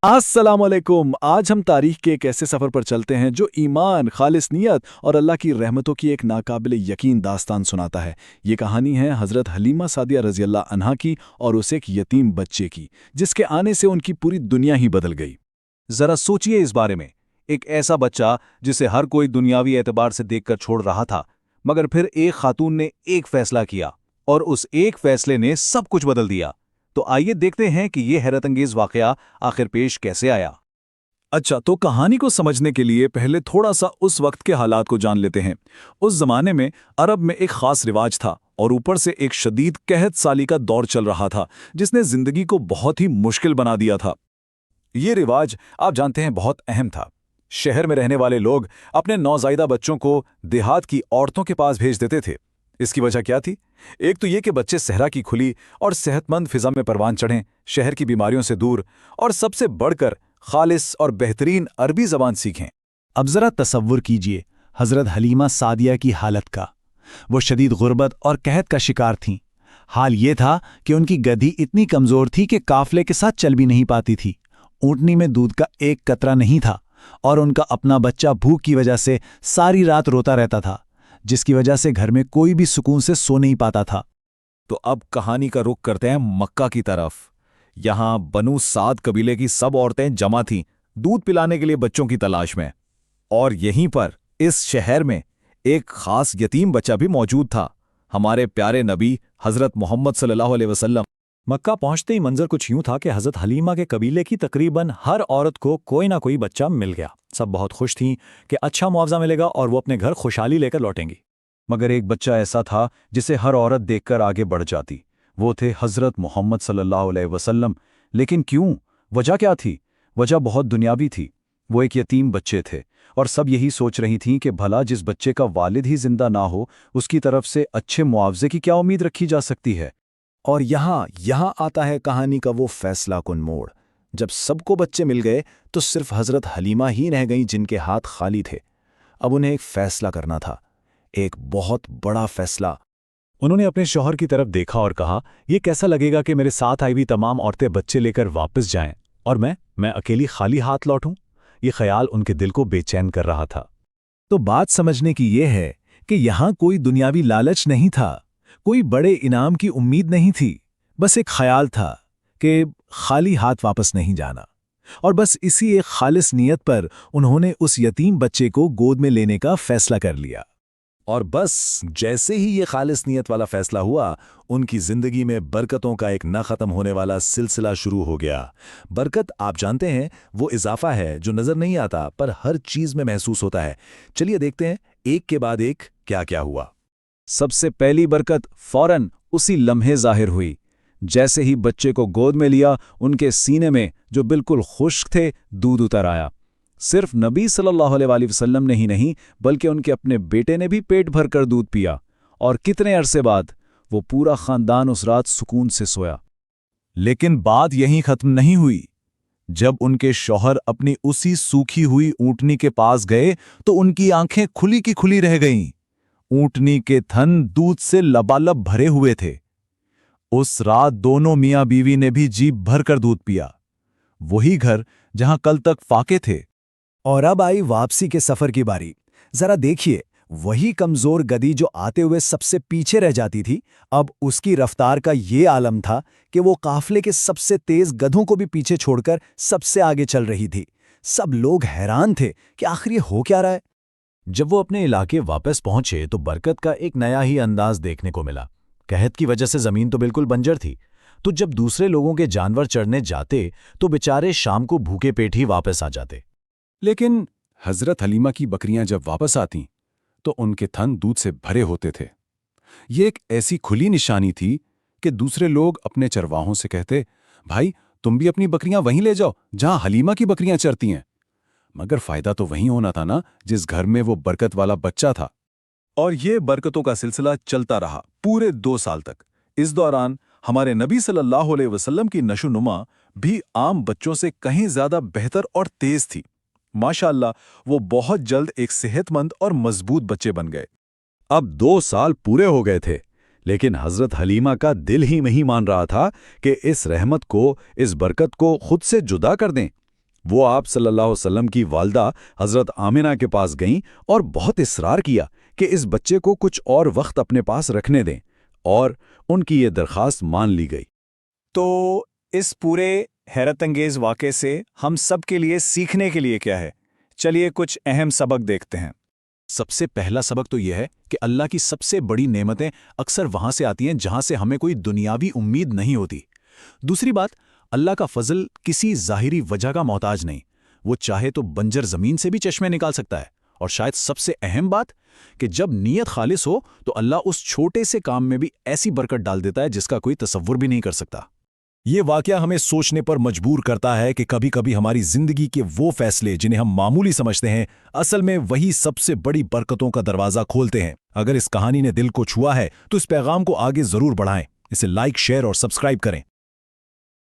अस्सलाम वालेकुम। आज हम तारीख के एक ऐसे सफ़र पर चलते हैं जो ईमान, खालिस नीयत और अल्लाह की रहमतों की एक नाकाबिल यकीन दास्तान सुनाता है। ये कहानी है हज़रत हलीमा सादिया रज़ी अल्लाह अन्हा की और उस एक यतीम बच्चे की, जिसके आने से उनकी पूरी दुनिया ही बदल गई। जरा सोचिए इस बारे में। एक ऐसा बच्चा जिसे हर कोई दुनियावी एतबार से देखकर छोड़ रहा था, मगर फिर एक खातून ने एक फैसला किया और उस एक फैसले ने सब कुछ बदल दिया। तो आइए देखते हैं कि यह हैरतअंगेज वाकया आखिर पेश कैसे आया। अच्छा, तो कहानी को समझने के लिए पहले थोड़ा सा उस वक्त के हालात को जान लेते हैं। उस जमाने में अरब में एक खास रिवाज था और ऊपर से एक शदीद कहत साली का दौर चल रहा था, जिसने जिंदगी को बहुत ही मुश्किल बना दिया था। ये रिवाज आप जानते हैं बहुत अहम था। शहर में रहने वाले लोग अपने नौज़ायदा बच्चों को देहात की औरतों के पास भेज देते थे। इसकी वजह क्या थी? एक तो ये कि बच्चे सहरा की खुली और सेहतमंद फिजा में परवान चढ़ें, शहर की बीमारियों से दूर, और सबसे बढ़कर खालिस और बेहतरीन अरबी ज़बान सीखें। अब ज़रा तसव्वुर कीजिए हज़रत हलीमा सादिया की हालत का। वो शदीद गुर्बत और कहत का शिकार थीं। हाल ये था कि उनकी गधी इतनी कमज़ोर थी कि काफले के साथ चल भी नहीं पाती थी। ऊँटनी में दूध का एक कतरा नहीं था और उनका अपना बच्चा भूख की वजह से सारी रात रोता रहता था, जिसकी वजह से घर में कोई भी सुकून से सो नहीं पाता था। तो अब कहानी का रुख करते हैं मक्का की तरफ। यहाँ बनु साद कबीले की सब औरतें जमा थीं, दूध पिलाने के लिए बच्चों की तलाश में। और यहीं पर इस शहर में एक खास यतीम बच्चा भी मौजूद था, हमारे प्यारे नबी हज़रत मोहम्मद सल्लल्लाहु अलैहि वसल्लम। मक्का पहुंचते ही मंजर कुछ यूं था कि हज़रत हलीमा के कबीले की तकरीबन हर औरत को कोई ना कोई बच्चा मिल गया। सब बहुत खुश थीं कि अच्छा मुआवजा मिलेगा और वो अपने घर खुशहाली लेकर लौटेंगी। मगर एक बच्चा ऐसा था जिसे हर औरत देखकर आगे बढ़ जाती। वो थे हज़रत मोहम्मद सल्लल्लाहु अलैहि वसल्लम। लेकिन क्यों? वजह क्या थी? वजह बहुत दुनियावी थी। वो एक यतीम बच्चे थे और सब यही सोच रही थीं कि भला जिस बच्चे का वालिद ही जिंदा ना हो, उसकी तरफ से अच्छे मुआवजे की क्या उम्मीद रखी जा सकती है। और यहाँ आता है कहानी का वो फैसला कुन मोड़। जब सबको बच्चे मिल गए तो सिर्फ हज़रत हलीमा ही रह गईं जिनके हाथ खाली थे। अब उन्हें एक फैसला करना था, एक बहुत बड़ा फैसला। उन्होंने अपने शौहर की तरफ देखा और कहा, ये कैसा लगेगा कि मेरे साथ आई हुई तमाम औरतें बच्चे लेकर वापस जाएं और मैं अकेली खाली हाथ लौटूं। ये ख्याल उनके दिल को बेचैन कर रहा था। तो बात समझने की ये है कि यहाँ कोई दुनियावी लालच नहीं था, कोई बड़े इनाम की उम्मीद नहीं थी। बस एक ख्याल था कि खाली हाथ वापस नहीं जाना। और बस इसी एक खालिस नीयत पर उन्होंने उस यतीम बच्चे को गोद में लेने का फैसला कर लिया। और बस जैसे ही ये खालिस नीयत वाला फैसला हुआ, उनकी जिंदगी में बरकतों का एक न ख़त्म होने वाला सिलसिला शुरू हो गया। बरकत, आप जानते हैं, वो इजाफा है जो नज़र नहीं आता पर हर चीज़ में महसूस होता है। चलिए देखते हैं एक के बाद एक क्या क्या हुआ। सबसे पहली बरकत फौरन उसी लम्हे ज़ाहिर हुई। जैसे ही बच्चे को गोद में लिया, उनके सीने में जो बिल्कुल खुश्क थे, दूध उतर आया। सिर्फ नबी सल्लल्लाहु अलैहि वसल्लम ने ही नहीं, बल्कि उनके अपने बेटे ने भी पेट भरकर दूध पिया। और कितने अरसे बाद वो पूरा खानदान उस रात सुकून से सोया। लेकिन बात यहीं खत्म नहीं हुई। जब उनके शौहर अपनी उसी सूखी हुई ऊँटनी के पास गए तो उनकी आंखें खुली की खुली रह गईं। ऊँटनी के थन दूध से लबालब भरे हुए थे। उस रात दोनों मियां बीवी ने भी जीभ भरकर दूध पिया। वही घर जहां कल तक फाके थे। और अब आई वापसी के सफर की बारी। जरा देखिए, वही कमजोर गधी जो आते हुए सबसे पीछे रह जाती थी, अब उसकी रफ्तार का ये आलम था कि वो काफले के सबसे तेज गधों को भी पीछे छोड़कर सबसे आगे चल रही थी। सब लोग हैरान थे कि आखिर ये हो क्या रहा है। जब वो अपने इलाके वापस पहुंचे तो बरकत का एक नया ही अंदाज देखने को मिला। कहत की वजह से जमीन तो बिल्कुल बंजर थी, तो जब दूसरे लोगों के जानवर चढ़ने जाते तो बेचारे शाम को भूखे पेट ही वापस आ जाते। लेकिन हज़रत हलीमा की बकरियां जब वापस आतीं तो उनके थन दूध से भरे होते थे। ये एक ऐसी खुली निशानी थी कि दूसरे लोग अपने चरवाहों से कहते, भाई तुम भी अपनी बकरियां वहीं ले जाओ जहां हलीमा की बकरियां चरती हैं। मगर फायदा तो वहीं होना था ना, जिस घर में वो बरकत वाला बच्चा था। और ये बरकतों का सिलसिला चलता रहा पूरे 2 साल तक। इस दौरान हमारे नबी सल्लल्लाहु अलैहि वसल्लम की नशोनुमा भी आम बच्चों से कहीं ज्यादा बेहतर और तेज थी। माशाअल्लाह, वो बहुत जल्द एक सेहतमंद और मजबूत बच्चे बन गए। अब 2 साल पूरे हो गए थे, लेकिन हजरत हलीमा का दिल ही नहीं मान रहा था कि इस रहमत को, इस बरकत को खुद से जुदा कर दें। وہ آپ صلی اللہ علیہ وسلم کی والدہ حضرت آمنہ کے پاس گئیں اور بہت اصرار کیا کہ اس بچے کو کچھ اور وقت اپنے پاس رکھنے دیں، اور ان کی یہ درخواست مان لی گئی۔ تو اس پورے حیرت انگیز واقعے سے ہم سب کے لیے سیکھنے کے لیے کیا ہے؟ چلیے کچھ اہم سبق دیکھتے ہیں۔ سب سے پہلا سبق تو یہ ہے کہ اللہ کی سب سے بڑی نعمتیں اکثر وہاں سے آتی ہیں جہاں سے ہمیں کوئی دنیاوی امید نہیں ہوتی۔ دوسری بات، اللہ کا فضل کسی ظاہری وجہ کا محتاج نہیں، وہ چاہے تو بنجر زمین سے بھی چشمے نکال سکتا ہے۔ اور شاید سب سے اہم بات کہ جب نیت خالص ہو تو اللہ اس چھوٹے سے کام میں بھی ایسی برکت ڈال دیتا ہے جس کا کوئی تصور بھی نہیں کر سکتا۔ یہ واقعہ ہمیں سوچنے پر مجبور کرتا ہے کہ کبھی کبھی ہماری زندگی کے وہ فیصلے جنہیں ہم معمولی سمجھتے ہیں اصل میں وہی سب سے بڑی برکتوں کا دروازہ کھولتے ہیں۔ اگر اس کہانی نے دل کو چھوا ہے تو اس پیغام کو آگے ضرور بڑھائیں، اسے لائک، شیئر اور سبسکرائب کریں۔